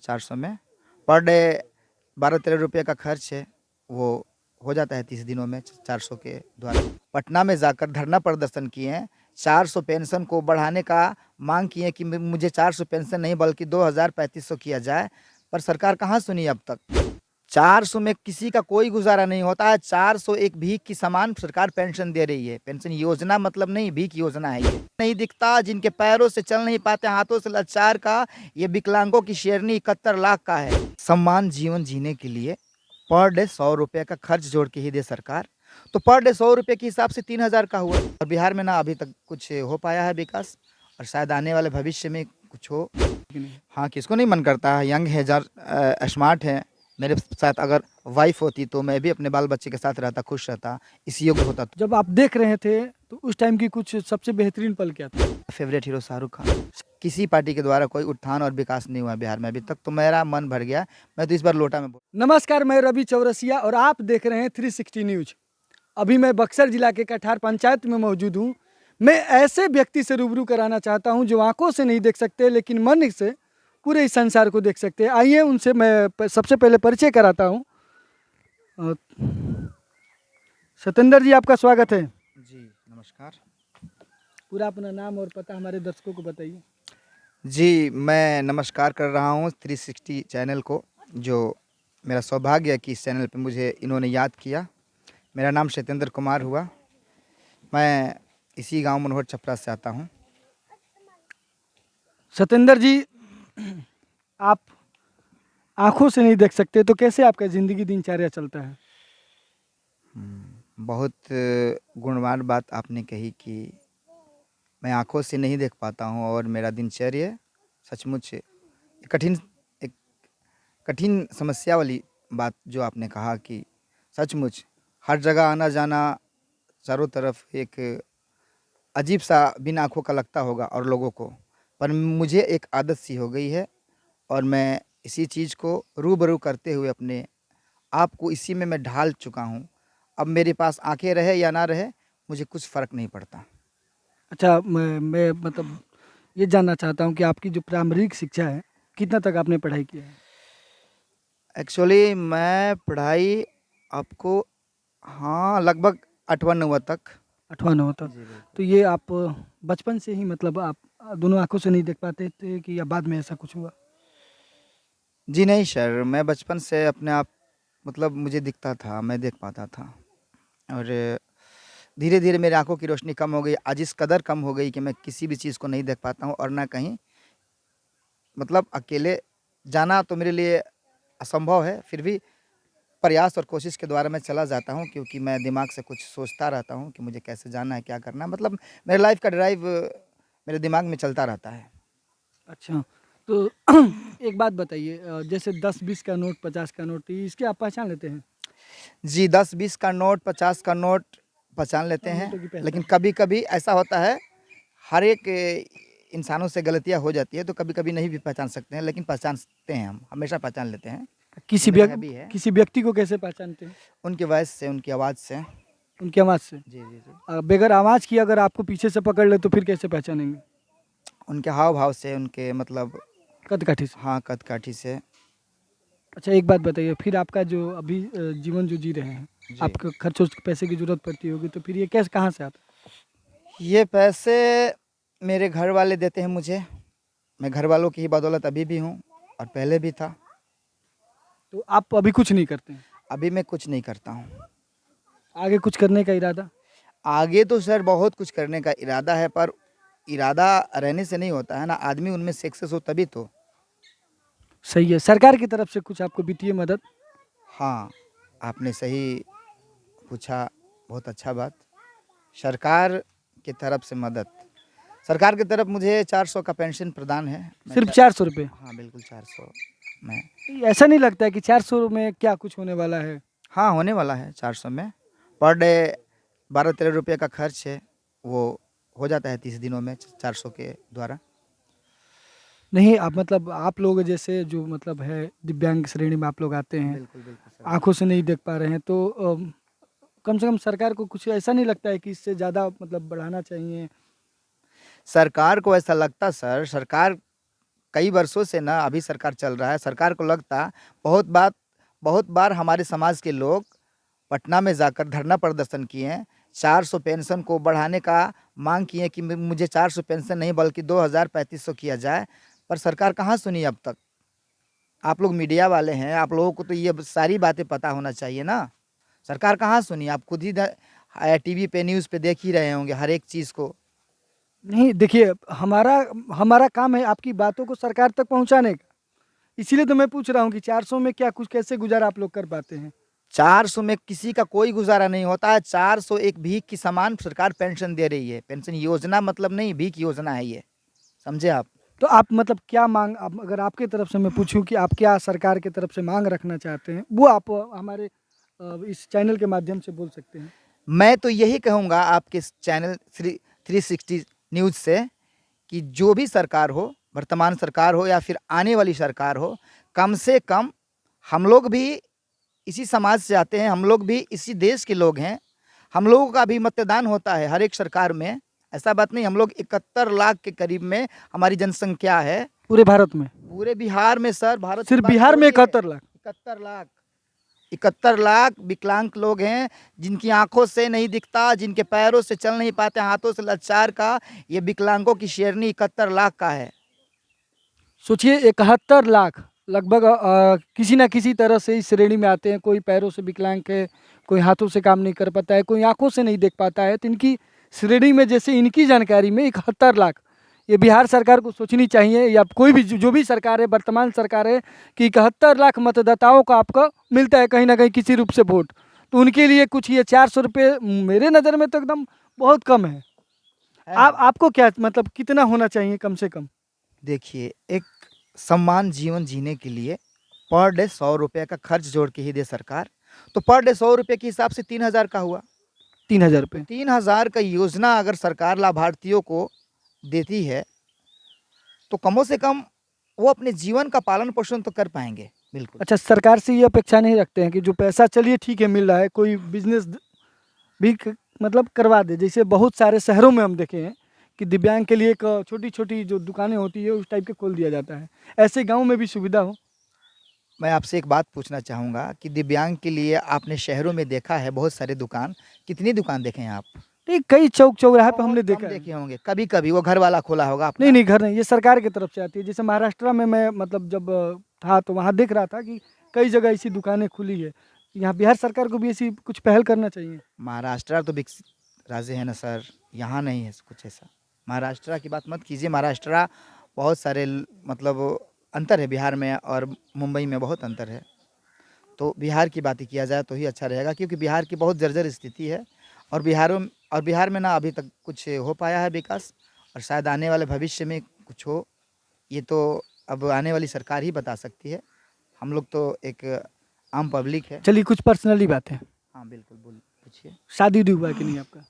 400 में। Per day 12-13 रुपये का खर्च है, वो हो जाता है 30 दिनों में 400 के द्वारा। पटना में जाकर धरना प्रदर्शन किए हैं, 400 पेंशन को बढ़ाने का मांग किए कि मुझे 400 पेंशन नहीं बल्कि 2000-3500 किया जाए, पर सरकार कहाँ सुनी अब तक। 400 में किसी का कोई गुजारा नहीं होता है। 400 एक भीख की समान सरकार पेंशन दे रही है। पेंशन योजना मतलब नहीं, भीख योजना है ये। नहीं दिखता, जिनके पैरों से चल नहीं पाते, हाथों से लाचार का ये विकलांगों की शेरनी 71 लाख का है। सम्मान जीवन जीने के लिए पर डे 100 रुपये का खर्च जोड़ के ही दे सरकार, तो पर डे 100 रुपये के हिसाब से 3000 का हुआ। और बिहार में ना अभी तक कुछ हो पाया है विकास, और शायद आने वाले भविष्य में कुछ हो। हाँ, किसको नहीं मन करता है, यंग है, स्मार्ट है। मेरे साथ अगर वाइफ होती तो मैं भी अपने बाल बच्चे के साथ रहता, खुश रहता, इस योग्य होता। तो जब आप देख रहे थे तो उस टाइम की कुछ सबसे बेहतरीन पल क्या था? Favourite hero Shahrukh Khan. किसी पार्टी के द्वारा कोई उत्थान और विकास नहीं हुआ बिहार में अभी तक, तो मेरा मन भर गया। मैं तो इस बार लोटा में नमस्कार, मैं रवि चौरसिया और आप देख रहे हैं 360 न्यूज। अभी मैं बक्सर जिला के कठार पंचायत में मौजूद हूँ। मैं ऐसे व्यक्ति से रूबरू कराना चाहता हूँ जो आंखों से नहीं देख सकते लेकिन मन से पूरे इस संसार को देख सकते हैं। आइए उनसे मैं सबसे पहले परिचय कराता हूँ। सतेंद्र जी, आपका स्वागत है। जी नमस्कार। पूरा अपना नाम और पता हमारे दर्शकों को बताइए। जी, मैं नमस्कार कर रहा हूँ 360 चैनल को, जो मेरा सौभाग्य है कि इस चैनल पे मुझे इन्होंने याद किया। मेरा नाम सतेंद्र कुमार हुआ, मैं इसी गांव मनोहर छपरा से आता हूँ। सतेंद्र जी, आप आंखों से नहीं देख सकते तो कैसे आपका ज़िंदगी दिनचर्या चलता है? बहुत गुणवान बात आपने कही कि मैं आंखों से नहीं देख पाता हूँ और मेरा दिनचर्या सचमुच कठिन एक कठिन समस्या वाली बात जो आपने कहा कि सचमुच हर जगह आना जाना, चारों तरफ एक अजीब सा बिन आँखों का लगता होगा और लोगों को, पर मुझे एक आदत सी हो गई है और मैं इसी चीज़ को रूबरू करते हुए अपने आप को इसी में मैं ढाल चुका हूँ। अब मेरे पास आँखें रहे या ना रहे, मुझे कुछ फ़र्क नहीं पड़ता। अच्छा, मैं मतलब ये जानना चाहता हूँ कि आपकी जो प्रारंभिक शिक्षा है, कितना तक आपने पढ़ाई किया है? एक्चुअली मैं पढ़ाई आपको, हाँ, लगभग 8वां-9वां तक। 8वां 9वां तक। जी बिल्कुल। तो ये आप बचपन से ही मतलब आप दोनों आँखों से नहीं देख पाते थे कि या बाद में ऐसा कुछ हुआ? जी नहीं सर, मैं बचपन से अपने आप मतलब मुझे दिखता था, मैं देख पाता था, और धीरे-धीरे मेरी आँखों की रोशनी कम हो गई। आज इस कदर कम हो गई कि मैं किसी भी चीज़ को नहीं देख पाता हूँ, और ना कहीं मतलब अकेले जाना तो मेरे लिए असंभव है, फिर भी प्रयास और कोशिश के द्वारा मैं चला जाता हूँ, क्योंकि मैं दिमाग से कुछ सोचता रहता हूँ कि मुझे कैसे जाना है, क्या करना है। मतलब मेरे लाइफ़ का ड्राइव मेरे दिमाग में चलता रहता है। अच्छा, तो एक बात बताइए, जैसे 10-20 का नोट, 50 का नोट, इसके आप पहचान लेते हैं? जी, 10-20 का नोट, 50 का नोट पहचान लेते हैं, नोटों की लेकिन पहचान। कभी-कभी ऐसा होता है, हर एक इंसानों से गलतियाँ हो जाती है, तो कभी-कभी नहीं भी पहचान सकते हैं, लेकिन पहचानते हैं हम, हमेशा पहचान लेते हैं। किसी ये मेरा हैबी है, किसी व्यक्ति को कैसे पहचानते हैं? उनकी वॉइस से, उनकी आवाज़ से। उनकी आवाज़ से? जी, जी, जी। बगैर आवाज़ की अगर आपको पीछे से पकड़ ले तो फिर कैसे पहचानेंगे? उनके हाव-भाव से, उनके मतलब कद-काठी से? हाँ, कद-काठी से। अच्छा, एक बात बताइए, फिर आपका जो अभी जीवन जो जी रहे हैं, जी। आपको खर्च वर्च पैसे की ज़रूरत पड़ती होगी, तो फिर ये कैसे, कहाँ से आता है? ये पैसे मेरे घर वाले देते हैं मुझे, मैं घर वालों की ही बदौलत अभी भी हूँ और पहले भी था। तो आप अभी कुछ नहीं करते हैं? अभी मैं कुछ नहीं करता हूँ। आगे कुछ करने का इरादा? आगे तो सर बहुत कुछ करने का इरादा है, पर इरादा रहने से नहीं होता है ना, आदमी उनमें सक्सेस हो तभी तो। सही है। सरकार की तरफ से कुछ आपको वित्तीय मदद? हाँ, आपने सही पूछा, बहुत अच्छा बात। सरकार की तरफ से मदद, सरकार की तरफ मुझे 400 का पेंशन प्रदान है। मैं सिर्फ 400 रुपये? हाँ, बिल्कुल 400 में। ऐसा नहीं लगता है कि 400 में क्या कुछ होने वाला है? हाँ, होने वाला है 400 में। पर डे 12-13 रुपये का खर्च है, वो हो जाता है 30 दिनों में 400 के द्वारा। नहीं, आप मतलब आप लोग जैसे जो मतलब है दिव्यांग श्रेणी में आप लोग आते हैं, बिल्कुल, बिल्कुल सर, आँखों बिल्कुल। से नहीं देख पा रहे हैं, तो कम से कम सरकार को कुछ ऐसा नहीं लगता है कि इससे ज़्यादा मतलब बढ़ाना चाहिए? सरकार को ऐसा लगता सर, सरकार कई वर्षों से ना अभी सरकार चल रहा है, सरकार को लगता बहुत बार हमारे समाज के लोग पटना में जाकर धरना प्रदर्शन किए हैं, 400 पेंशन को बढ़ाने का मांग किए कि मुझे 400 पेंशन नहीं बल्कि 2000 3500 किया जाए, पर सरकार कहाँ सुनी अब तक। आप लोग मीडिया वाले हैं, आप लोगों को तो ये सारी बातें पता होना चाहिए ना। सरकार कहाँ सुनी, आप खुद ही टीवी पे न्यूज़ पे देख ही रहे होंगे हर एक चीज़ को। नहीं देखिए, हमारा हमारा काम है आपकी बातों को सरकार तक पहुंचाने का। इसीलिए तो मैं पूछ रहा हूँ कि 400 में क्या कुछ कैसे गुजारा आप लोग कर पाते हैं? 400 में किसी का कोई गुजारा नहीं होता है। 400 एक भीख की समान सरकार पेंशन दे रही है। पेंशन योजना मतलब नहीं, भीख योजना है ये, समझे आप। तो आप मतलब क्या मांग, आप अगर आपके तरफ से मैं पूछूं कि आप क्या सरकार की तरफ से मांग रखना चाहते हैं, वो आप हमारे इस चैनल के माध्यम से बोल सकते हैं। मैं तो यही कहूँगा आपके इस चैनल 360 न्यूज़ से कि जो भी सरकार हो, वर्तमान सरकार हो या फिर आने वाली सरकार हो, कम से कम हम लोग भी इसी समाज से आते हैं, हम लोग भी इसी देश के लोग हैं, हम लोगों का भी मतदान होता है हर एक सरकार में। ऐसा बात नहीं, हम लोग 71 लाख के करीब में हमारी जनसंख्या है पूरे भारत में? पूरे बिहार में सर, भारत की सिर्फ बात बिहार में छोड़िए। 71 लाख? 71 लाख विकलांग लोग हैं, जिनकी आंखों से नहीं दिखता, जिनके पैरों से चल नहीं पाते, हाथों से लाचार का ये विकलांगों की शेरनी 71 लाख का है। सोचिए 71 लाख लगभग किसी ना किसी तरह से इस श्रेणी में आते हैं। कोई पैरों से विकलांग है, कोई हाथों से काम नहीं कर पाता है, कोई आंखों से नहीं देख पाता है। तो इनकी श्रेणी में जैसे इनकी जानकारी में 71 लाख, ये बिहार सरकार को सोचनी चाहिए या कोई भी जो भी सरकार है, वर्तमान सरकार है, कि 71 लाख मतदाताओं को आपको मिलता है कहीं ना कहीं किसी रूप से वोट, तो उनके लिए कुछ ये 400 रुपये मेरे नज़र में तो एकदम बहुत कम है। आपको क्या मतलब कितना होना चाहिए कम से कम? देखिए, एक सम्मान जीवन जीने के लिए पर डे 100 रुपये का खर्च जोड़ के ही दे सरकार, तो पर डे 100 रुपये के हिसाब से 3000 का हुआ। 3000 रुपये? 3000 का योजना अगर सरकार लाभार्थियों को देती है तो कमों से कम वो अपने जीवन का पालन पोषण तो कर पाएंगे। बिल्कुल। अच्छा, सरकार से ये अपेक्षा नहीं रखते हैं कि जो पैसा चलिए ठीक है मिल रहा है, कोई बिजनेस भी मतलब करवा दे? जैसे बहुत सारे शहरों में हम देखे हैं कि दिव्यांग के लिए एक छोटी छोटी जो दुकानें होती है उस टाइप के खोल दिया जाता है। ऐसे गांव में भी सुविधा हो। मैं आपसे एक बात पूछना चाहूँगा कि दिव्यांग के लिए आपने शहरों में देखा है बहुत सारे दुकान, कितनी दुकान देखे हैं आप? नहीं, कई चौक चौराहे पे हमने बहुत कम देखा है। देखे होंगे, कभी-कभी वो घर वाला खोला होगा नहीं अपना। नहीं, घर नहीं, ये सरकार की तरफ से आती है। जैसे महाराष्ट्र में मैं मतलब जब था तो वहाँ देख रहा था कि कई जगह ऐसी दुकानें खुली है। यहाँ बिहार सरकार को भी ऐसी कुछ पहल करना चाहिए। महाराष्ट्र तो विकसित राज्य है ना सर, यहाँ नहीं है कुछ ऐसा। महाराष्ट्र की बात मत कीजिए, महाराष्ट्र बहुत सारे मतलब अंतर है बिहार में और मुंबई में बहुत अंतर है। तो बिहार की बात ही किया जाए तो ही अच्छा रहेगा, क्योंकि बिहार की बहुत जर्जर स्थिति है और बिहार में ना अभी तक कुछ हो पाया है विकास, और शायद आने वाले भविष्य में कुछ हो, ये तो अब आने वाली सरकार ही बता सकती है। हम लोग तो एक आम पब्लिक है। चलिए कुछ पर्सनली बात है। हाँ बिल्कुल, बोल पूछिए। शादी उदी हुआ है कि नहीं आपका?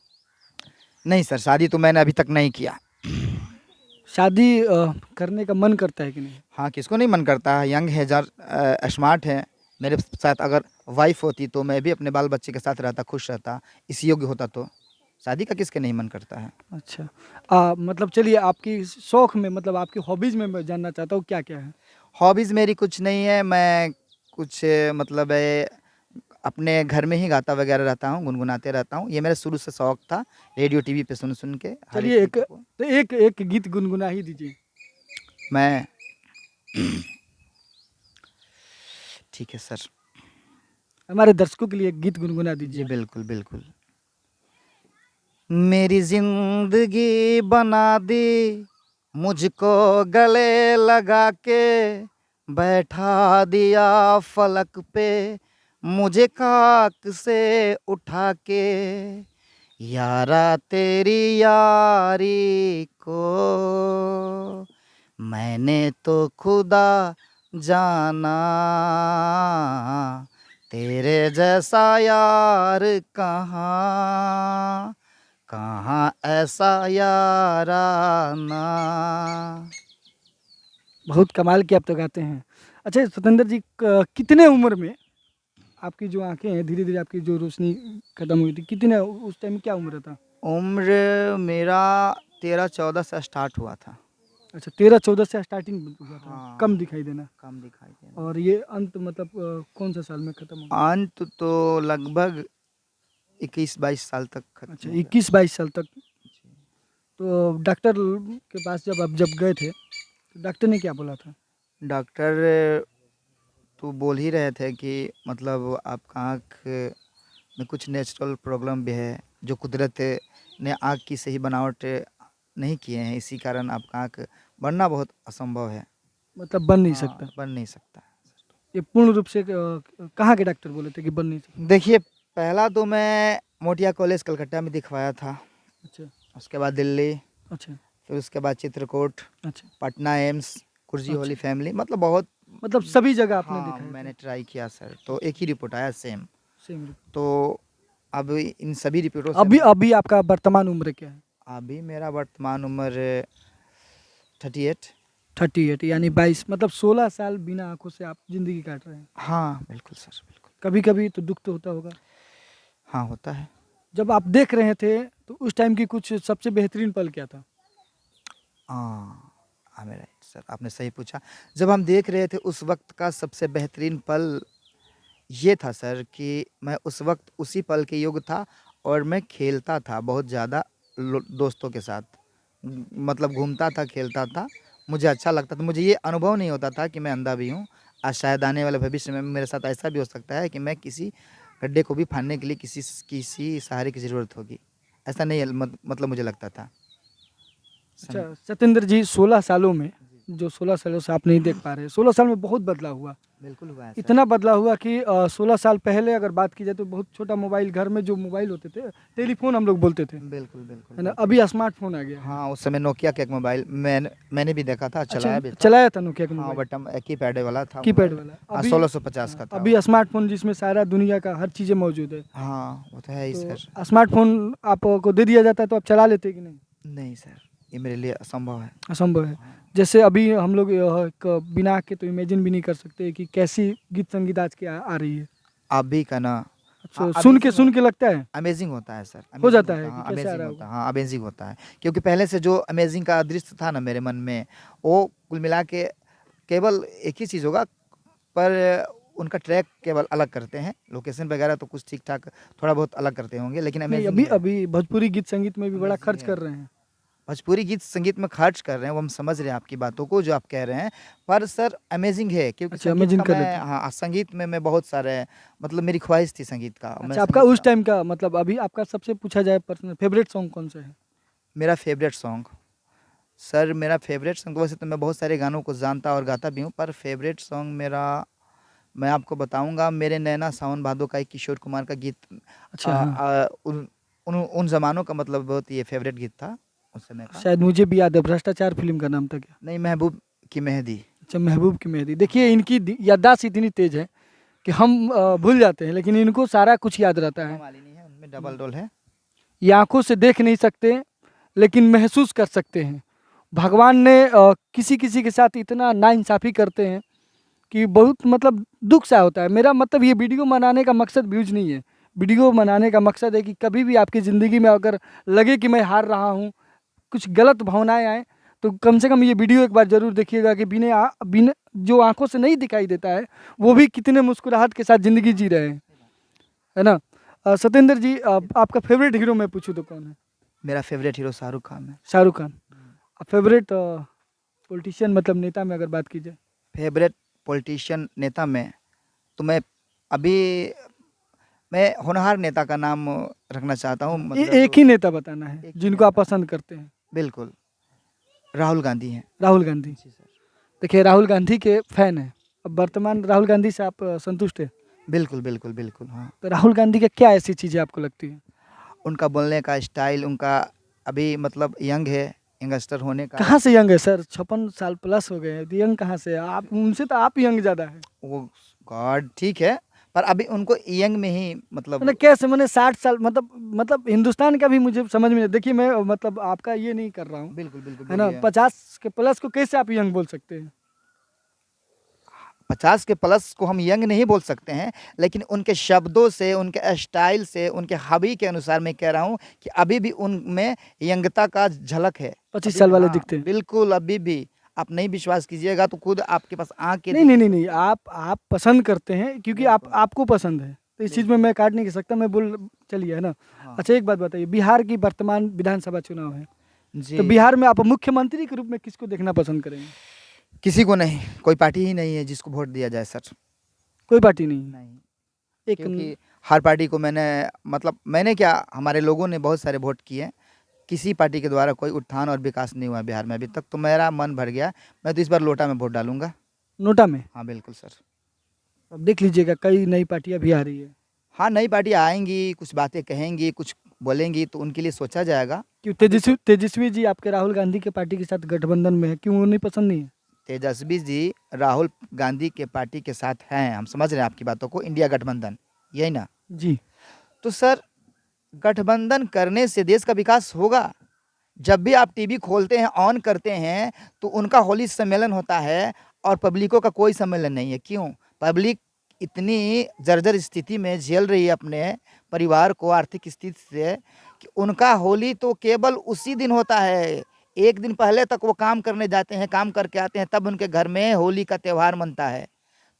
नहीं सर, शादी तो मैंने अभी तक नहीं किया। शादी करने का मन करता है कि नहीं? हाँ, किसको नहीं मन करता है, यंग है, स्मार्ट है। मेरे साथ अगर वाइफ होती तो मैं भी अपने बाल बच्चे के साथ रहता, खुश रहता, इस योग्य होता, तो शादी का किसके नहीं मन करता है। अच्छा, मतलब चलिए आपकी शौक में मतलब आपकी हॉबीज़ में मैं जानना चाहता हूँ क्या क्या है? हॉबीज़ मेरी कुछ नहीं है, मैं कुछ मतलब अपने घर में ही गाता वगैरह रहता हूँ, गुनगुनाते रहता हूँ। ये मेरा शुरू से शौक था, रेडियो टीवी पे सुन सुन के हर एक चलिए एक गीतों को। तो एक गीत गुनगुना ही दीजिए। मैं ठीक है सर। हमारे दर्शकों के लिए एक गीत गुनगुना जी दीजिए। बिल्कुल बिल्कुल। मेरी जिंदगी बना दी मुझको गले लगा के, बैठा दिया फलक पे मुझे खाक से उठा के, यारा तेरी यारी को मैंने तो खुदा जाना, तेरे जैसा यार कहाँ, कहाँ ऐसा याराना। बहुत कमाल के आप तो गाते हैं। अच्छा सतेंद्र जी, कितने उम्र में आपकी जो आँखें हैं धीरे-धीरे आपकी जो रोशनी खत्म हुई थी, कितने उस टाइम क्या उम्र था? उम्र मेरा 13-14 से स्टार्ट हुआ था। अच्छा 13-14 से स्टार्टिंग हुआ था, हाँ। कम दिखाई देना। कम दिखाई देना। और ये अंत मतलब कौन सा साल में खत्म हो गया? अंत तो लगभग 21-22 साल तक खत्म अच्छा हो गया। 21-22 साल तक। जी। तो डॉक्टर के पास जब आप जब गए थे तो डॉक्टर ने क्या बोला था? डॉक्टर तो बोल ही रहे थे कि मतलब आपका आँख में कुछ नेचुरल प्रॉब्लम भी है, जो कुदरत ने आँख की सही बनावट नहीं किए हैं, इसी कारण आपका आँख बनना बहुत असंभव है। मतलब बन नहीं हाँ, सकता। बन नहीं सकता। ये पूर्ण रूप से कहाँ के डॉक्टर बोले थे कि बन नहीं सकता? देखिए, पहला तो मैं मोटिया कॉलेज कलकत्ता में दिखवाया था, अच्छा, उसके बाद दिल्ली, अच्छा, फिर उसके बाद चित्रकूट, अच्छा, पटना एम्स, कुर्जी अच्छा। होली फैमिली, मतलब बहुत। मतलब सभी जगह आपने हाँ, दिखाया मैंने था? ट्राई किया सर, तो एक ही रिपोर्ट आया सेम। Same report. तो अब इन सभी रिपोर्टों से अभी मैं अभी आपका वर्तमान उम्र क्या है? अभी मेरा वर्तमान उम्र 38। 38 यानी 22 मतलब 16 साल बिना आँखों से आप ज़िंदगी काट रहे हैं। हाँ, बिल्कुल सर, बिल्कुल। कभी-कभी तो दुःख तो होता होगा। हाँ, होता है। जब आप देख रहे थे तो उस टाइम की कुछ सबसे बेहतरीन पल क्या था? हाँ, हाँ, मेरा सर आपने सही पूछा। जब हम देख रहे थे उस वक़्त का सबसे बेहतरीन पल ये था सर कि मैं उस वक़्त उसी पल के योग्य था और मैं खेलता था बहुत ज़्यादा दोस्तों के साथ। मतलब घूमता था, खेलता था, मुझे अच्छा लगता था। मुझे ये अनुभव नहीं होता था कि मैं अंधा भी हूँ। आज शायद आने वाले भविष्य में मेरे साथ ऐसा भी हो सकता है कि मैं किसी गड्ढे को भी फाड़ने के लिए किसी सहारे की ज़रूरत होगी। ऐसा नहीं है, मतलब मुझे लगता था। अच्छा सम सत्येंद्र जी 16 सालों में जो 16 सालों से आप नहीं देख पा रहे 16 साल में बहुत बदलाव हुआ। बिल्कुल हुआ है सर। इतना बदलाव हुआ कि 16 साल पहले अगर बात की जाए तो बहुत छोटा मोबाइल घर में जो मोबाइल होते थे टेलीफोन हम लोग बोलते थे, बिल्कुल, बिल्कुल, है ना? बिल्कुल। अभी स्मार्टफोन आ गया है। हाँ, उस समय नोकिया का एक मोबाइल मैंने भी देखा था, अच्छा चलाया भी था। चलाया था नोकिया का हाँ, मोबाइल, बटन कीपैड वाला था कीपैड मोबाइल। वाला। हाँ, अभी 1650 हाँ, का था अभी वो। स्मार्टफोन जिसमें सारा दुनिया का हर चीज़ें मौजूद है। हाँ, वो तो है ही सर। तो स्मार्टफोन आपको दे दिया जाता है तो आप चला लेते कि नहीं? नहीं सर, ये मेरे लिए असंभव है। असंभव है। हाँ। जैसे अभी हम लोग एक बिना आँख के तो इमेजिन भी नहीं कर सकते कि कैसी गीत संगीत आज की आ रही है। अभी का ना। हाँ, अच्छा अमेज़िंग सुन के लगता है अमेज़िंग होता है सर, हो अमेज़िंग जाता होता है है। कि हाँ, कैसे आ अमेज़िंग रहा होता होगा। है। हाँ, अमेज़िंग होता है। क्योंकि पहले से जो अमेज़िंग का दृश्य था ना मेरे मन में, वो कुल मिला के केवल एक ही चीज़ होगा, पर उनका ट्रैक केवल अलग करते हैं। लोकेशन वगैरह तो कुछ ठीक-ठाक थोड़ा बहुत अलग करते होंगे, लेकिन नहीं अमेज़िंग अभी है। अभी भोजपुरी गीत संगीत में भी बड़ा अमेज़िंग खर्च है। कर रहे हैं। भोजपुरी गीत संगीत में खर्च कर रहे हैं, वो हम समझ रहे हैं आपकी बातों को जो आप कह रहे हैं। पर सर अमेज़िंग है, क्योंकि अच्छा संगीत इमेजिन का कर लेते मैं, हैं। हाँ, संगीत में मैं बहुत सारे, मतलब मेरी ख़्वाहिश थी संगीत का। मैं अच्छा आपका संगीत उस का टाइम का मतलब अभी आपका सबसे पूछा जाए पर्सनल फेवरेट सॉन्ग कौन सा है? मेरा फ़ेवरेट सॉन्ग, सर मेरा फ़ेवरेट सॉन्ग, वैसे तो मैं बहुत सारे गानों को जानता और गाता भी हूँ, पर फ़ेवरेट सॉन्ग मेरा, मैं आपको बताऊँगा, मेरे नैना सावन भादो का एक किशोर कुमार का गीत। अच्छा हाँ, उन उन ज़मानों का, मतलब बहुत ये फ़ेवरेट गीत था उस समय का। शायद मुझे भी याद है भ्रष्टाचार फ़िल्म का नाम था क्या? नहीं, महबूब की मेहंदी। अच्छा महबूब की मेहंदी। देखिए हाँ। इनकी याददाश्त इतनी तेज़ है कि हम भूल जाते हैं लेकिन इनको सारा कुछ याद रहता हेमा है। मालिनी है, उनमें डबल रोल है। ये आँखों से देख नहीं सकते लेकिन महसूस कर सकते हैं। भगवान ने किसी-किसी के साथ इतना नाइंसाफ़ी करते हैं कि बहुत मतलब दुःख सा होता है। मेरा मतलब ये वीडियो बनाने का मकसद व्यूज़ नहीं है। वीडियो बनाने का मकसद है कि कभी भी आपकी ज़िंदगी में अगर लगे कि मैं हार रहा हूँ, कुछ गलत भावनाएँ आएँ, तो कम से कम ये वीडियो एक बार ज़रूर देखिएगा कि बिना जो आँखों से नहीं दिखाई देता है, वो भी कितने मुस्कुराहट के साथ ज़िंदगी जी रहे हैं। है ना? सत्येंद्र जी आपका फ़ेवरेट हीरो मैं पूछूँ तो कौन है? मेरा फ़ेवरेट हीरो शाहरुख खान है। शाहरुख खान। फ़ेवरेट पॉलिटिशियन मतलब नेता में अगर बात की जाए? फ़ेवरेट पॉलिटिशियन नेता में, तो अभी मैं होनहार नेता का नाम रखना चाहता हूँ, एक मतलब ही नेता बताना है, एक ही जिनको आप नेता। पसंद करते हैं। बिल्कुल, राहुल गांधी हैं। राहुल गांधी। जी सर। देखिए राहुल गांधी के फैन हैं। अब वर्तमान राहुल गांधी से आप संतुष्ट हैं? बिल्कुल, बिल्कुल, बिल्कुल, हाँ। तो राहुल गांधी की क्या ऐसी चीज़ें आपको लगती हैं? उनका बोलने का स्टाइल, उनका अभी मतलब यंग है, यंगस्टर होने का कहाँ से यंग है सर? 56 साल प्लस हो गए हैं, तो यंग कहाँ से है? आप उनसे तो आप यंग ज़्यादा हैं। वो गॉड ठीक है, पर अभी उनको यंग में ही मैंने मतलब। कैसे मैंने 60 साल मतलब हिंदुस्तान का भी मुझे समझ में नहीं देखिए मैं मतलब आपका ये नहीं कर रहा हूँ, बिल्कुल, बिल्कुल है ना? बोलिए। 50 के प्लस को कैसे आप यंग बोल सकते हैं? 50 के प्लस को हम यंग नहीं बोल सकते हैं, लेकिन उनके शब्दों से, उनके स्टाइल से, उनके हॉबी के अनुसार मैं कह रहा हूँ कि अभी भी उनमें यंगता का झलक है। 25 अभी साल भी, वाले हाँ, दिखते हैं। बिल्कुल अभी भी। आप नहीं विश्वास कीजिएगा तो खुद आपके पास आके नहीं नहीं नहीं देखिए। नहीं, आप पसंद करते हैं क्योंकि आप बिल्कुल, आपको पसंद है, तो इस चीज़ में बिल्कुल। मैं काट नहीं कर सकता, मैं बोल चलिए, है ना। हाँ। अच्छा, एक बात बताइए, बिहार की वर्तमान विधानसभा चुनाव है, तो जी। बिहार में आप मुख्यमंत्री के रूप में किसको देखना पसंद करेंगे? किसी को नहीं, कोई पार्टी ही नहीं है जिसको वोट दिया जाए सर। कोई पार्टी नहीं है। नहीं। एक क्योंकि हर पार्टी को मैंने क्या, हमारे लोगों ने बहुत सारे वोट किए, किसी पार्टी के द्वारा कोई उत्थान और विकास नहीं हुआ बिहार में अभी तक। तो मेरा मन भर गया, मैं तो इस बार लोटा में वोट डालूंगा। नोटा में। हाँ बिल्कुल सर। अब देख लीजिएगा, कई नई पार्टियां भी आ रही है। हाँ, नई पार्टी आएंगी, कुछ बातें कहेंगी, कुछ बोलेंगी, तो उनके लिए सोचा जाएगा। क्यों अभी तो तेजस्वी जी आपके राहुल गांधी के पार्टी के साथ गठबंधन में है, क्यों वो नहीं पसंद नहीं है? तेजस्वी जी राहुल गांधी के पार्टी के साथ हैं, हम समझ रहे हैं आपकी बातों को, इंडिया गठबंधन, यही ना। जी। तो सर, गठबंधन करने से देश का विकास होगा। जब भी आप टीवी खोलते हैं, ऑन करते हैं, तो उनका होली सम्मेलन होता है और पब्लिकों का कोई सम्मेलन नहीं है। क्यों? पब्लिक इतनी जर्जर स्थिति में झेल रही है अपने परिवार को आर्थिक स्थिति से, कि उनका होली तो केवल उसी दिन होता है। एक दिन पहले तक वो काम करने जाते हैं, काम करके आते हैं, तब उनके घर में होली का त्यौहार मनता है।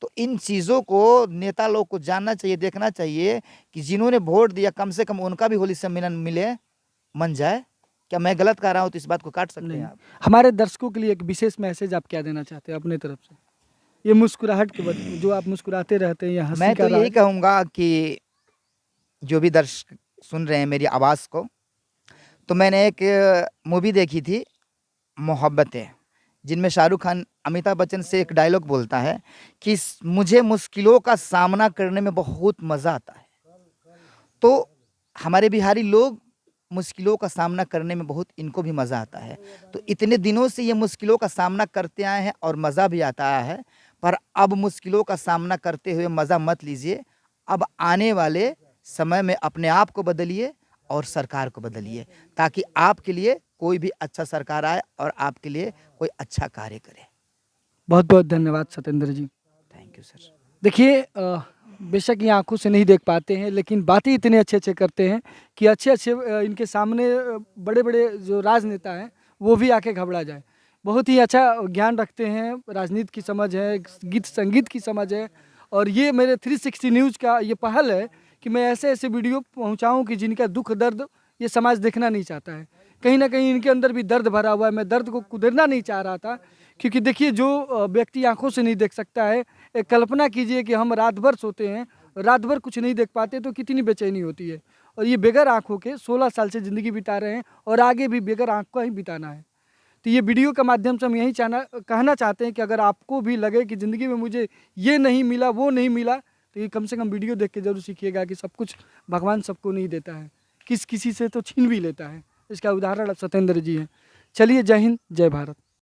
तो इन चीज़ों को नेता लोग को जानना चाहिए, देखना चाहिए कि जिन्होंने वोट दिया, कम से कम उनका भी होली सम्मेलन मिले, मन जाए। क्या मैं गलत कह रहा हूँ तो इस बात को काट सकते नहीं, हैं आप। हमारे दर्शकों के लिए एक विशेष मैसेज आप क्या देना चाहते हैं अपने तरफ से? ये मुस्कुराहट के वजह, जो आप मुस्कुराते रहते हैं, ये हंसी मैं का तो यही राज। कहूँगा कि जो भी दर्शक सुन रहे हैं मेरी आवाज़ को, तो मैंने एक मूवी देखी थी, मोहब्बतें, जिनमें शाहरुख खान अमिताभ बच्चन से एक डायलॉग बोलता है कि मुझे मुश्किलों का सामना करने में बहुत मज़ा आता है। तो हमारे बिहारी लोग मुश्किलों का सामना करने में बहुत इनको भी मज़ा आता है। तो इतने दिनों से ये मुश्किलों का सामना करते आए हैं और मज़ा भी आता है। पर अब मुश्किलों का सामना करते हुए मज़ा मत लीजिए। अब आने वाले समय में अपने आप को बदलिए और सरकार को बदलिए, ताकि आपके लिए कोई भी अच्छा सरकार आए और आपके लिए कोई अच्छा कार्य करे। बहुत बहुत धन्यवाद Satyendra ji. Thank you sir. देखिए, बेशक ये आंखों से नहीं देख पाते हैं, लेकिन बातें इतने अच्छे अच्छे करते हैं कि अच्छे अच्छे इनके सामने बड़े बड़े जो राजनेता हैं वो भी आके घबरा जाए। बहुत ही अच्छा ज्ञान रखते हैं, राजनीति की समझ है, गीत संगीत की समझ है। और ये मेरे 360 न्यूज़ का ये पहल है कि मैं ऐसे ऐसे वीडियो पहुंचाऊं कि जिनका दुख दर्द ये समाज देखना नहीं चाहता है। कहीं ना कहीं इनके अंदर भी दर्द भरा हुआ है, मैं दर्द को कुदेरना नहीं चाह रहा था। क्योंकि देखिए, जो व्यक्ति आंखों से नहीं देख सकता है, एक कल्पना कीजिए कि हम रात भर सोते हैं, रात भर कुछ नहीं देख पाते, तो कितनी बेचैनी होती है। और ये बगैर आँखों के 16 साल से ज़िंदगी बिता रहे हैं और आगे भी बगैर आँख का ही बिताना है। तो ये वीडियो के माध्यम से हम यही कहना चाहते हैं कि अगर आपको भी लगे कि ज़िंदगी में मुझे ये नहीं मिला, वो नहीं मिला, तो ये कम से कम वीडियो देख के ज़रूर सीखिएगा कि सब कुछ भगवान सबको नहीं देता है, किसी से तो छीन भी लेता है। इसका उदाहरण सत्येंद्र जी हैं। चलिए, जय हिंद, जय भारत।